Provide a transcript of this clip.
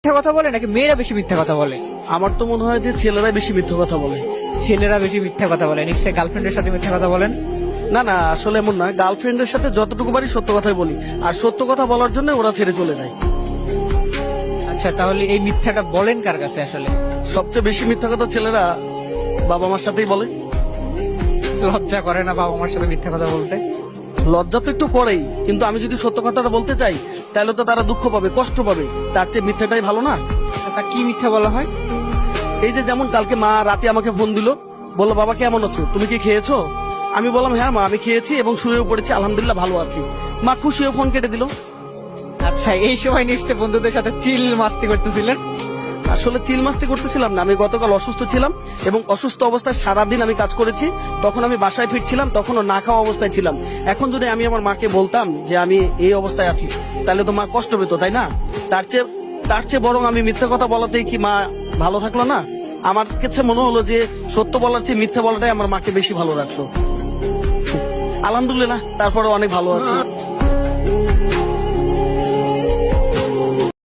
মিথ্যা কথা বলে নাকি মেয়েরা বেশি মিথ্যা কথা বলে? আমার তো মনে হয় যে ছেলেরা বেশি মিথ্যা কথা বলে। ছেলেরা বেশি মিথ্যা কথা বলে, নিশ্চয়ই গার্লফ্রেন্ডের সাথে মিথ্যা কথা বলেন? না না, আসলে এমন না, গার্লফ্রেন্ডের সাথে যতটুকু পারি সত্য কথাই বলি, আর সত্য কথা বলার জন্য ওরা ছেড়ে চলে যায়। আচ্ছা, তাহলে এই মিথ্যাটা বলেন কার কাছে আসলে? সবচেয়ে বেশি মিথ্যা কথা ছেলেরা বাবা মার সাথেই বলে। লজ্জা করে না বাবা মার সাথে মিথ্যা কথা বলতে? লজ্জা তো একটু করেই, কিন্তু আমি যদি সত্য কথাটা বলতে চাই তাহলে তো তারা দুঃখ পাবে, কষ্ট পাবে, তার চেয়ে মিথ্যাটাই ভালো না? তা কি মিথ্যা বলা হয়? এই যে যেমন কালকে মা রাতে আমাকে ফোন দিল, বললো বাবা কেমন আছো, তুমি কি খেয়েছো? আমি বললাম হ্যাঁ মা আমি খেয়েছি এবং শুয়েও পড়েছি, আলহামদুলিল্লাহ ভালো আছি। মা খুশি হয়ে ফোন কেটে দিল। আচ্ছা, এই সময় নিশ্চয়ই বন্ধুদের সাথে চিল মাস্তি করতেছিলেন? আসলে চিল মাস্তি করতেছিলাম না, আমি গতকাল অসুস্থ ছিলাম এবং অসুস্থ অবস্থায় সারাদিন আমি কাজ করেছি। তখন আমি বাসায় ফিরছিলাম, তখনও না খাওয়া অবস্থায় ছিলাম। এখন যদি আমি আমার মাকে বলতাম যে আমি এই অবস্থায় আছি, তাহলে তো মা কষ্ট পেত, তাই না? তার চেয়ে বরং আমি মিথ্যা কথা বলাতেই কি মা ভালো থাকলো না? আমার কাছে মনে হলো যে সত্য বলার চেয়ে মিথ্যা বলাটাই আমার মাকে বেশি ভালো রাখলো। আলহামদুলিল্লাহ, তারপরে অনেক ভালো আছি।